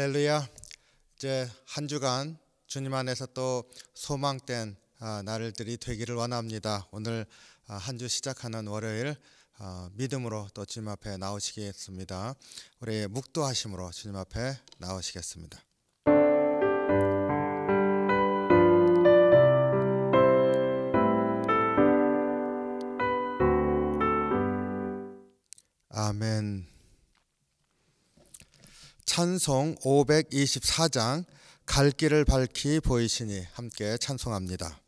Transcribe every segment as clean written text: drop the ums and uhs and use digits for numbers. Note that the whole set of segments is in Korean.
할렐루야. 이제 한 주간 주님 안에서 또 소망된 날들이 되기를 원합니다. 오늘 한 주 시작하는 월요일 믿음으로 또 주님 앞에 나오시겠습니다. 우리 묵도하심으로 주님 앞에 나오시겠습니다. 아멘. 찬송 524장 갈 길을 밝히 보이시니 함께 찬송합니다.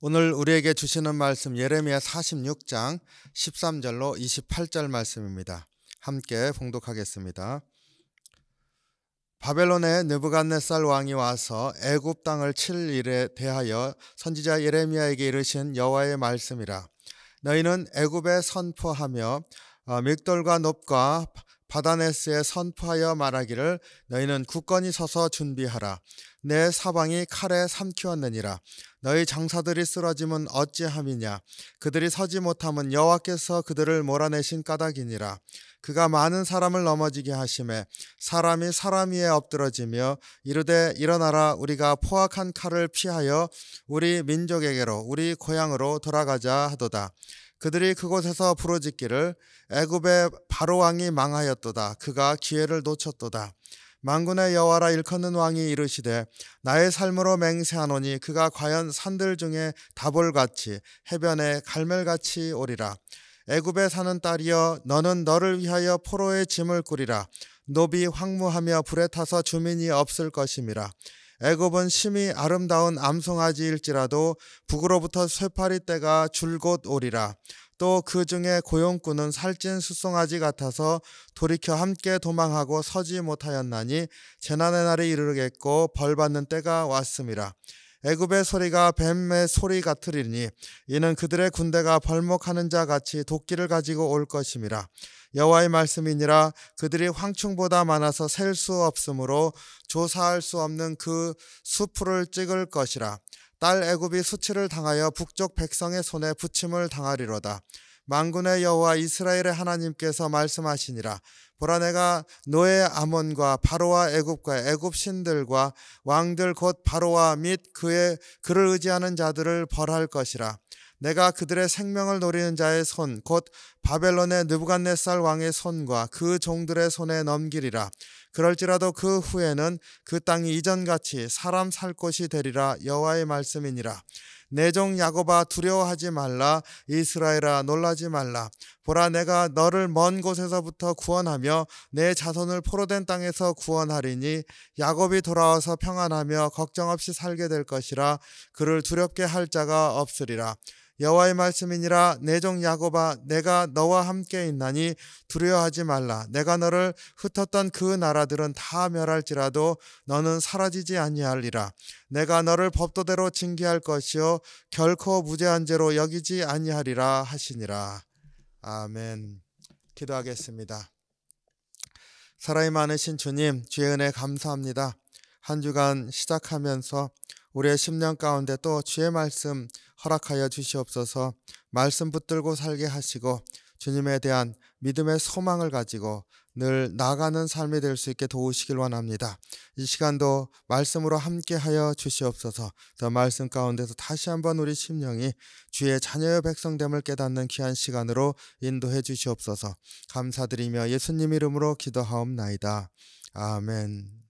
오늘 우리에게 주시는 말씀 예레미야 46장 13절로 28절 말씀입니다. 함께 봉독하겠습니다. 바벨론의 느부갓네살 왕이 와서 애굽 땅을 칠 일에 대하여 선지자 예레미야에게 이르신 여호와의 말씀이라. 너희는 애굽에 선포하며 믹돌과 놉과 바다네스에 선포하여 말하기를 너희는 굳건히 서서 준비하라. 내 사방이 칼에 삼키었느니라. 너희 장사들이 쓰러짐은 어찌함이냐. 그들이 서지 못함은 여호와께서 그들을 몰아내신 까닭이니라. 그가 많은 사람을 넘어지게 하심에 사람이 사람 위에 엎드러지며 이르되 일어나라. 우리가 포악한 칼을 피하여 우리 민족에게로 우리 고향으로 돌아가자 하도다. 그들이 그곳에서 부르짖기를 애굽의 바로 왕이 망하였도다. 그가 기회를 놓쳤도다. 만군의 여호와라 일컫는 왕이 이르시되 나의 삶으로 맹세하노니 그가 과연 산들 중에 다볼같이 해변에 갈멜같이 오리라. 애굽에 사는 딸이여 너는 너를 위하여 포로의 짐을 꾸리라. 노비 황무하며 불에 타서 주민이 없을 것임이라. 애굽은 심히 아름다운 암송아지일지라도 북으로부터 쇠파리 떼가 줄곧 오리라. 또 그 중에 고용꾼은 살찐 숫송아지 같아서 돌이켜 함께 도망하고 서지 못하였나니 재난의 날이 이르겠고 벌받는 때가 왔음이라. 애굽의 소리가 뱀의 소리 같으리니 이는 그들의 군대가 벌목하는 자 같이 도끼를 가지고 올 것임이라. 여호와의 말씀이니라. 그들이 황충보다 많아서 셀 수 없으므로 조사할 수 없는 그 수풀을 찍을 것이라. 딸 애굽이 수치를 당하여 북쪽 백성의 손에 부침을 당하리로다. 만군의 여호와 이스라엘의 하나님께서 말씀하시니라. 보라 내가 노예 아몬과 바로와 애굽과 애굽 신들과 왕들 곧 바로와 및 그를 의지하는 자들을 벌할 것이라. 내가 그들의 생명을 노리는 자의 손 곧 바벨론의 느부갓네살 왕의 손과 그 종들의 손에 넘기리라. 그럴지라도 그 후에는 그 땅이 이전같이 사람 살 곳이 되리라. 여호와의 말씀이니라. 내 종 야곱아 두려워하지 말라. 이스라엘아 놀라지 말라. 보라 내가 너를 먼 곳에서부터 구원하며 내 자손을 포로된 땅에서 구원하리니 야곱이 돌아와서 평안하며 걱정 없이 살게 될 것이라. 그를 두렵게 할 자가 없으리라. 여호와의 말씀이니라. 내 종 야곱아 내가 너와 함께 있나니 두려워하지 말라. 내가 너를 흩었던 그 나라들은 다 멸할지라도 너는 사라지지 아니하리라. 내가 너를 법도대로 징계할 것이요 결코 무죄한 죄로 여기지 아니하리라 하시니라. 아멘. 기도하겠습니다. 사랑이 많으신 주님, 주의 은혜 감사합니다. 한 주간 시작하면서 우리의 심령 가운데 또 주의 말씀 허락하여 주시옵소서. 말씀 붙들고 살게 하시고 주님에 대한 믿음의 소망을 가지고 늘 나아가는 삶이 될 수 있게 도우시길 원합니다. 이 시간도 말씀으로 함께하여 주시옵소서. 더 말씀 가운데서 다시 한번 우리 심령이 주의 자녀의 백성됨을 깨닫는 귀한 시간으로 인도해 주시옵소서. 감사드리며 예수님 이름으로 기도하옵나이다. 아멘.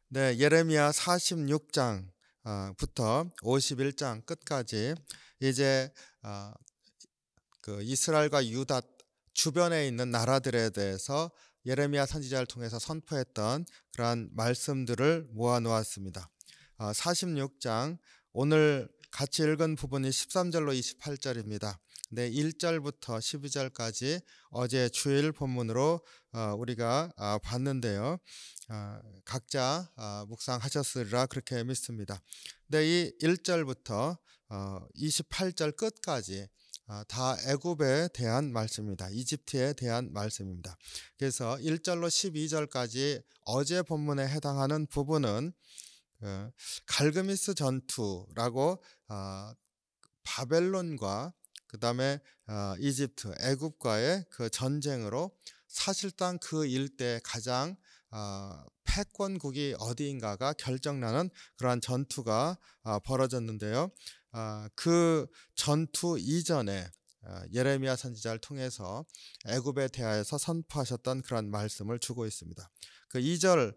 네, 예레미야 46장 부터 51장 끝까지 이제 그 이스라엘과 유다 주변에 있는 나라들에 대해서 예레미야 선지자를 통해서 선포했던 그러한 말씀들을 모아 놓았습니다. 46장 오늘 같이 읽은 부분이 13절로 28절입니다. 네, 1절부터 12절까지 어제 주일 본문으로 우리가 봤는데요. 각자 묵상하셨으리라 그렇게 믿습니다. 네, 이 1절부터 28절 끝까지 다 애굽에 대한 말씀입니다. 이집트에 대한 말씀입니다. 그래서 1절로 12절까지 어제 본문에 해당하는 부분은 갈그미스 전투라고 바벨론과 그 다음에 이집트, 애굽과의 그 전쟁으로 사실상 그 일대 가장 패권국이 어디인가가 결정나는 그러한 전투가 벌어졌는데요. 그 전투 이전에 예레미야 선지자를 통해서 애굽에 대하여서 선포하셨던 그런 말씀을 주고 있습니다. 그 2절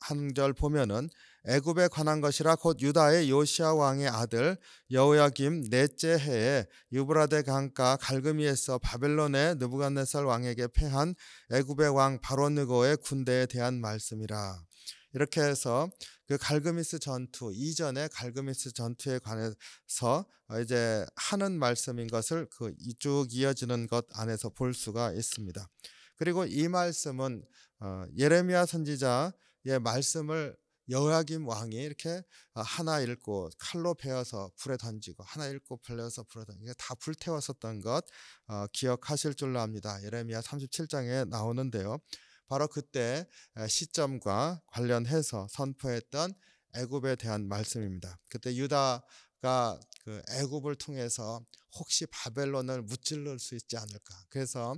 한 절 보면은 애굽에 관한 것이라 곧 유다의 요시야 왕의 아들 여호야김 넷째 해에 유브라데 강가 갈그미에서 바벨론의 느부갓네살 왕에게 패한 애굽의 왕 바로느고의 군대에 대한 말씀이라. 이렇게 해서 그 갈그미스 전투 이전에 갈그미스 전투에 관해서 이제 하는 말씀인 것을 그 쭉 이어지는 것 안에서 볼 수가 있습니다. 그리고 이 말씀은 예레미야 선지자의 말씀을 여호야김 왕이 이렇게 하나 읽고 칼로 베어서 불에 던지고 하나 읽고 벌려서 불에 던지고 다 불태웠었던 것 기억하실 줄로 압니다. 예레미야 37장에 나오는데요. 바로 그때 시점과 관련해서 선포했던 애굽에 대한 말씀입니다. 그때 유다가 그 애굽을 통해서 혹시 바벨론을 무찔러 수 있지 않을까, 그래서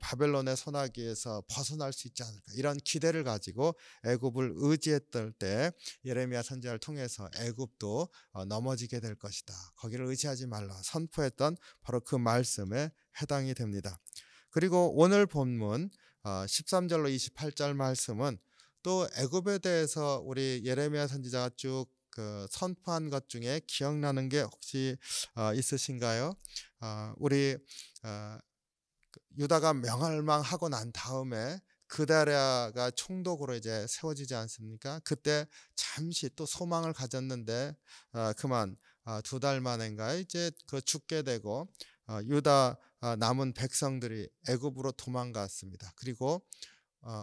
바벨론의 손아귀에서 벗어날 수 있지 않을까, 이런 기대를 가지고 애굽을 의지했던 때 예레미야 선지자를 통해서 애굽도 넘어지게 될 것이다, 거기를 의지하지 말라 선포했던 바로 그 말씀에 해당이 됩니다. 그리고 오늘 본문 13절로 28절 말씀은 또 애굽에 대해서 우리 예레미야 선지자가 쭉 선포한 것 중에 기억나는 게 혹시 있으신가요? 우리 유다가 멸망하고 난 다음에 그다랴가 총독으로 이제 세워지지 않습니까? 그때 잠시 또 소망을 가졌는데 그만 2달 만인가 이제 죽게 되고 유다 남은 백성들이 애굽으로 도망갔습니다. 그리고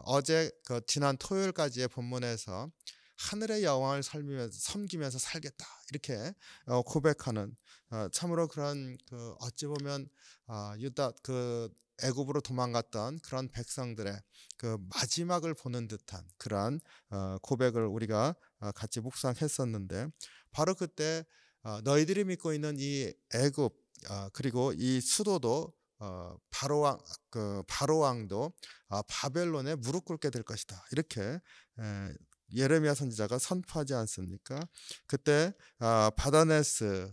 어제 지난 토요일까지의 본문에서 하늘의 여왕을 섬기면서 살겠다 이렇게 고백하는 참으로 그런 어찌 보면 유다 애굽으로 도망갔던 그런 백성들의 그 마지막을 보는 듯한 그러한 고백을 우리가 같이 묵상했었는데, 바로 그때 너희들이 믿고 있는 이 애굽 그리고 이 수도도 바로 왕도 바벨론에 무릎 꿇게 될 것이다 이렇게 예레미야 선지자가 선포하지 않습니까? 그때 바다네스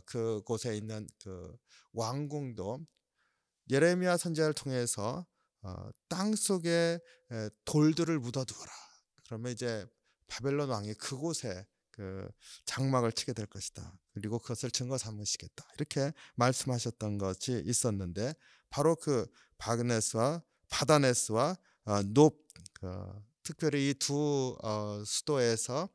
그곳에 있는 그 왕궁도 예레미야 선지자를 통해서 땅 속에 돌들을 묻어두어라. 그러면 이제 바벨론 왕이 그곳에 그 장막을 치게 될 것이다. 그리고 그것을 증거 삼으시겠다. 이렇게 말씀하셨던 것이 있었는데 바로 그 바다네스와 높 특별히 이 두 수도에서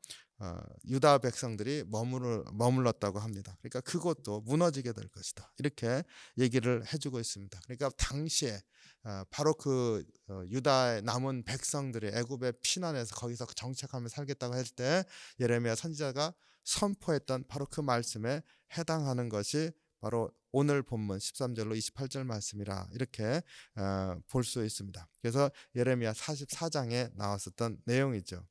유다 백성들이 머물렀다고 합니다. 그러니까 그것도 무너지게 될 것이다. 이렇게 얘기를 해주고 있습니다. 그러니까 당시에 바로 그 유다의 남은 백성들이 애굽의 피난해서 거기서 정착하며 살겠다고 할 때 예레미야 선지자가 선포했던 바로 그 말씀에 해당하는 것이 바로 오늘 본문 13절로 28절 말씀이라 이렇게 볼 수 있습니다. 그래서 예레미야 44장에 나왔었던 내용이죠.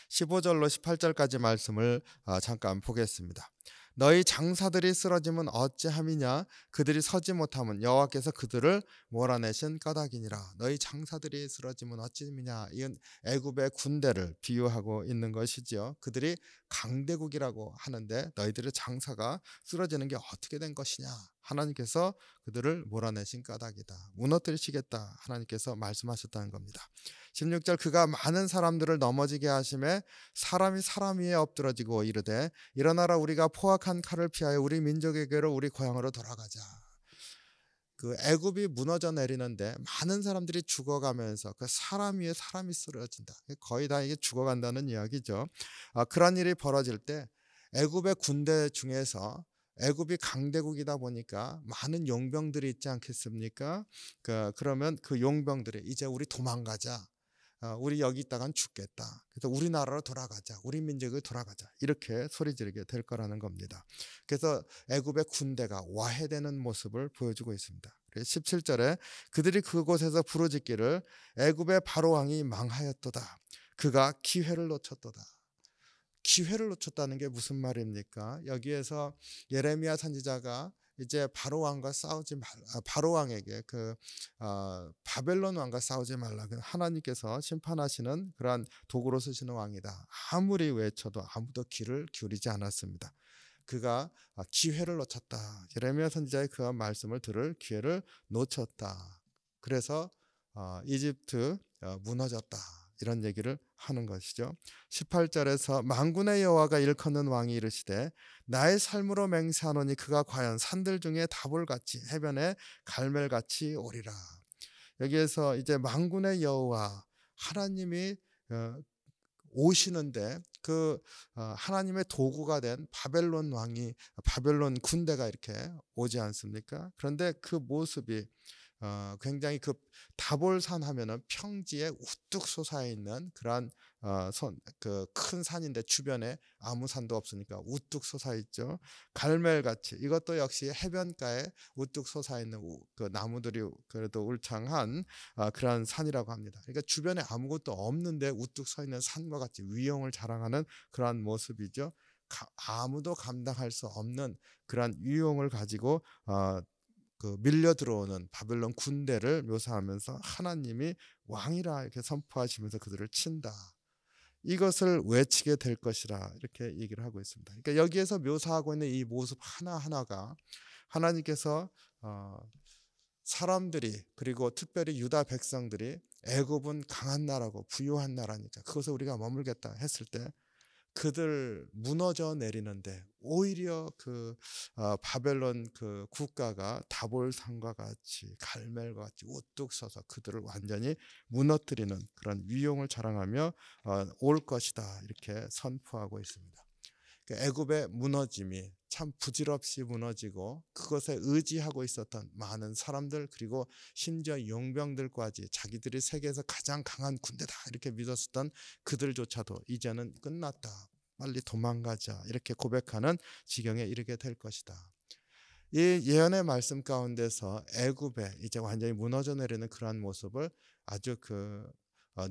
15절로 18절까지 말씀을 잠깐 보겠습니다. 너희 장사들이 쓰러지면 어찌함이냐? 그들이 서지 못하면 여호와께서 그들을 몰아내신 까닭이니라. 너희 장사들이 쓰러지면 어찌함이냐? 이건 애굽의 군대를 비유하고 있는 것이지요. 그들이 강대국이라고 하는데 너희들의 장사가 쓰러지는 게 어떻게 된 것이냐? 하나님께서 그들을 몰아내신 까닭이다. 무너뜨리시겠다. 하나님께서 말씀하셨다는 겁니다. 16절 그가 많은 사람들을 넘어지게 하심에 사람이 사람 위에 엎드러지고 이르되 일어나라 우리가 포악한 칼을 피하여 우리 민족에게로 우리 고향으로 돌아가자. 그 애굽이 무너져 내리는데 많은 사람들이 죽어가면서 그 사람 위에 사람이 쓰러진다. 거의 다 이게 죽어간다는 이야기죠. 그런 일이 벌어질 때 애굽의 군대 중에서 애굽이 강대국이다 보니까 많은 용병들이 있지 않겠습니까? 그러면 그 용병들이 이제 우리 도망가자. 우리 여기 있다간 죽겠다. 그래서 우리나라로 돌아가자. 우리 민족에 돌아가자. 이렇게 소리 지르게 될 거라는 겁니다. 그래서 애굽의 군대가 와해되는 모습을 보여주고 있습니다. 17절에 그들이 그곳에서 부르짖기를 애굽의 바로왕이 망하였도다. 그가 기회를 놓쳤도다. 기회를 놓쳤다는 게 무슨 말입니까? 여기에서 예레미야 선지자가 이제 바로 왕에게 바벨론 왕과 싸우지 말라. 하나님께서 심판하시는 그러한 도구로 쓰시는 왕이다. 아무리 외쳐도 아무도 귀를 기울이지 않았습니다. 그가 기회를 놓쳤다. 예레미야 선지자의 그 말씀을 들을 기회를 놓쳤다. 그래서 이집트 무너졌다. 이런 얘기를 하는 것이죠. 18절에서 만군의 여호와가 일컫는 왕이 이르시되 나의 삶으로 맹세하노니 그가 과연 산들 중에 다볼같이 해변에 갈멜같이 오리라. 여기에서 이제 만군의 여호와 하나님이 오시는데 그 하나님의 도구가 된 바벨론 군대가 이렇게 오지 않습니까? 그런데 그 모습이 굉장히 그 다볼산 하면은 평지에 우뚝 솟아 있는 그러한 큰 산인데 주변에 아무 산도 없으니까 우뚝 솟아 있죠. 갈멜같이 이것도 역시 해변가에 우뚝 솟아 있는 그 나무들이 그래도 울창한 그러한 산이라고 합니다. 그러니까 주변에 아무것도 없는데 우뚝 서 있는 산과 같이 위용을 자랑하는 그러한 모습이죠. 아무도 감당할 수 없는 그러한 위용을 가지고 밀려 들어오는 바벨론 군대를 묘사하면서 하나님이 왕이라 이렇게 선포하시면서 그들을 친다. 이것을 외치게 될 것이라 이렇게 얘기를 하고 있습니다. 그러니까 여기에서 묘사하고 있는 이 모습 하나하나가 하나님께서 사람들이 그리고 특별히 유다 백성들이 애굽은 강한 나라고 부유한 나라니까 그것을 우리가 머물겠다 했을 때 그들 무너져 내리는데 오히려 바벨론 그 국가가 다볼산과 같이 갈멜과 같이 우뚝 서서 그들을 완전히 무너뜨리는 그런 위용을 자랑하며 올 것이다 이렇게 선포하고 있습니다. 애굽의 무너짐이 참 부질없이 무너지고 그것에 의지하고 있었던 많은 사람들 그리고 심지어 용병들까지 자기들이 세계에서 가장 강한 군대다 이렇게 믿었었던 그들조차도 이제는 끝났다. 빨리 도망가자 이렇게 고백하는 지경에 이르게 될 것이다. 이 예언의 말씀 가운데서 애굽에 이제 완전히 무너져 내리는 그러한 모습을 아주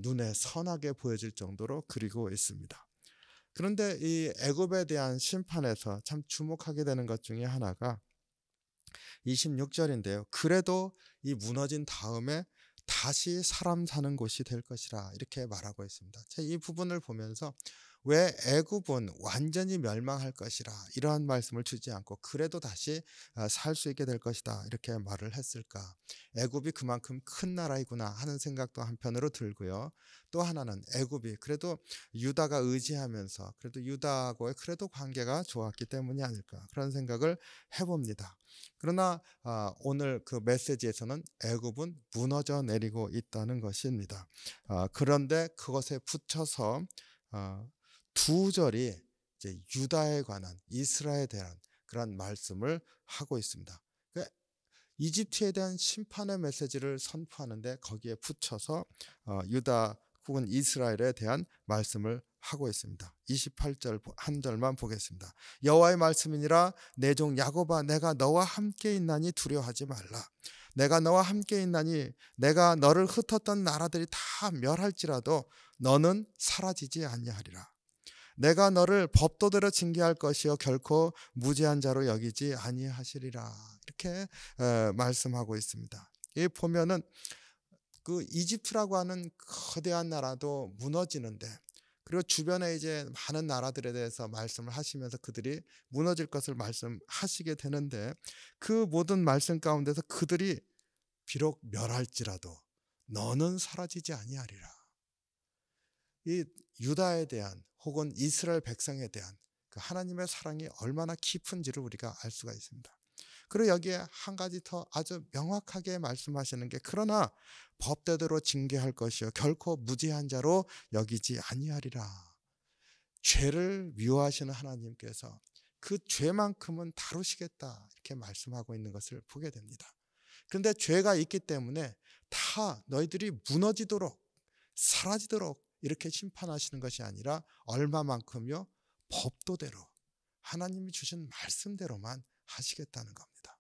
눈에 선하게 보여질 정도로 그리고 있습니다. 그런데 이 애굽에 대한 심판에서 참 주목하게 되는 것 중에 하나가 26절인데요. 그래도 이 무너진 다음에 다시 사람 사는 곳이 될 것이라 이렇게 말하고 있습니다. 이 부분을 보면서 왜 애굽은 완전히 멸망할 것이라 이러한 말씀을 주지 않고 그래도 다시 살 수 있게 될 것이다 이렇게 말을 했을까? 애굽이 그만큼 큰 나라이구나 하는 생각도 한편으로 들고요. 또 하나는 애굽이 그래도 유다가 의지하면서 그래도 유다하고의 그래도 관계가 좋았기 때문이 아닐까 그런 생각을 해봅니다. 그러나 오늘 그 메시지에서는 애굽은 무너져 내리고 있다는 것입니다. 그런데 그것에 붙여서 두 절이 이제 유다에 관한 이스라엘에 대한 그런 말씀을 하고 있습니다. 그러니까 이집트에 대한 심판의 메시지를 선포하는데 거기에 붙여서 유다 혹은 이스라엘에 대한 말씀을 하고 있습니다. 28절 한 절만 보겠습니다. 여호와의 말씀이니라 내 종 야곱아 내가 너와 함께 있나니 두려워하지 말라. 내가 너와 함께 있나니 내가 너를 흩었던 나라들이 다 멸할지라도 너는 사라지지 아니하리라. 내가 너를 법도대로 징계할 것이요 결코 무죄한 자로 여기지 아니하시리라. 이렇게 말씀하고 있습니다. 이 보면은 그 이집트라고 하는 거대한 나라도 무너지는데 그리고 주변에 이제 많은 나라들에 대해서 말씀을 하시면서 그들이 무너질 것을 말씀하시게 되는데 그 모든 말씀 가운데서 그들이 비록 멸할지라도 너는 사라지지 아니하리라. 이 유다에 대한 혹은 이스라엘 백성에 대한 그 하나님의 사랑이 얼마나 깊은지를 우리가 알 수가 있습니다. 그리고 여기에 한 가지 더 아주 명확하게 말씀하시는 게 그러나 법대로 징계할 것이요 결코 무죄한 자로 여기지 아니하리라. 죄를 미워하시는 하나님께서 그 죄만큼은 다루시겠다 이렇게 말씀하고 있는 것을 보게 됩니다. 그런데 죄가 있기 때문에 다 너희들이 무너지도록 사라지도록 이렇게 심판하시는 것이 아니라 얼마만큼요? 법도대로 하나님이 주신 말씀대로만 하시겠다는 겁니다.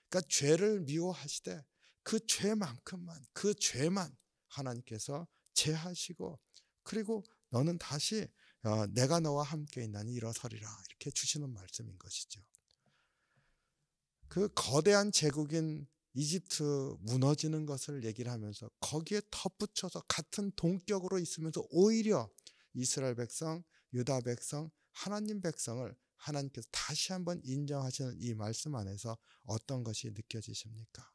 그러니까 죄를 미워하시되 그 죄만큼만 그 죄만 하나님께서 제하시고 그리고 너는 다시 내가 너와 함께 있나니 일어서리라 이렇게 주시는 말씀인 것이죠. 그 거대한 제국인 이집트 무너지는 것을 얘기를 하면서 거기에 덧붙여서 같은 동격으로 있으면서 오히려 이스라엘 백성, 유다 백성, 하나님 백성을 하나님께서 다시 한번 인정하시는 이 말씀 안에서 어떤 것이 느껴지십니까?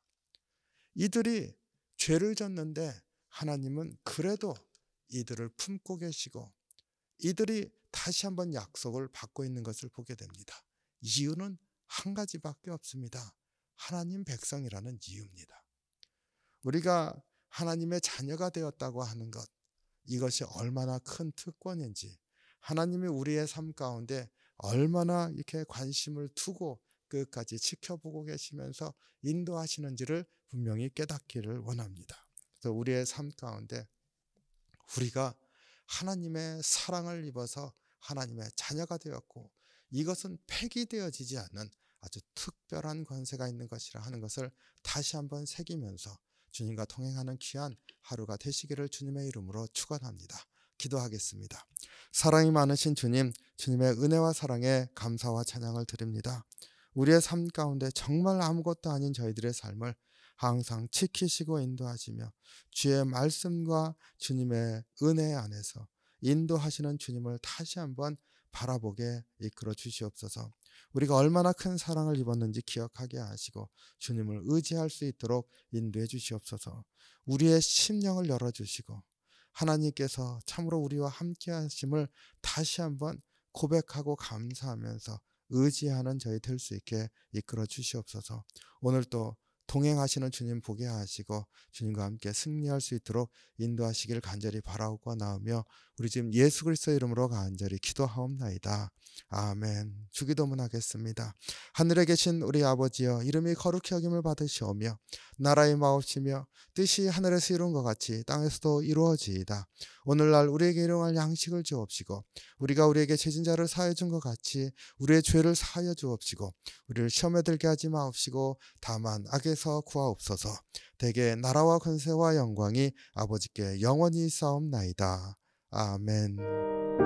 이들이 죄를 졌는데 하나님은 그래도 이들을 품고 계시고 이들이 다시 한번 약속을 받고 있는 것을 보게 됩니다. 이유는 한 가지밖에 없습니다. 하나님 백성이라는 이유입니다. 우리가 하나님의 자녀가 되었다고 하는 것, 이것이 얼마나 큰 특권인지 하나님이 우리의 삶 가운데 얼마나 이렇게 관심을 두고 끝까지 지켜보고 계시면서 인도하시는지를 분명히 깨닫기를 원합니다. 그래서 우리의 삶 가운데 우리가 하나님의 사랑을 입어서 하나님의 자녀가 되었고 이것은 폐기되어지지 않는 아주 특별한 권세가 있는 것이라 하는 것을 다시 한번 새기면서 주님과 동행하는 귀한 하루가 되시기를 주님의 이름으로 축원합니다. 기도하겠습니다. 사랑이 많으신 주님, 주님의 은혜와 사랑에 감사와 찬양을 드립니다. 우리의 삶 가운데 정말 아무것도 아닌 저희들의 삶을 항상 지키시고 인도하시며 주의 말씀과 주님의 은혜 안에서 인도하시는 주님을 다시 한번 바라보게 이끌어 주시옵소서. 우리가 얼마나 큰 사랑을 입었는지 기억하게 하시고 주님을 의지할 수 있도록 인도해 주시옵소서. 우리의 심령을 열어주시고 하나님께서 참으로 우리와 함께 하심을 다시 한번 고백하고 감사하면서 의지하는 저희 될 수 있게 이끌어 주시옵소서. 오늘 또 동행하시는 주님 보게 하시고 주님과 함께 승리할 수 있도록 인도하시길 간절히 바라고 나오며 우리 지금 예수 그리스도 이름으로 간절히 기도하옵나이다. 아멘. 주기도문 하겠습니다. 하늘에 계신 우리 아버지여 이름이 거룩히 여김을 받으시오며 나라의 마옵시며 뜻이 하늘에서 이룬 것 같이 땅에서도 이루어지이다. 오늘날 우리에게 일용할 양식을 주옵시고 우리가 우리에게 죄진 자를 사하여 준 것 같이 우리의 죄를 사하여 주옵시고 우리를 시험에 들게 하지 마옵시고 다만 악에서 구하옵소서. 대개 나라와 권세와 영광이 아버지께 영원히 있사옵나이다. 아멘.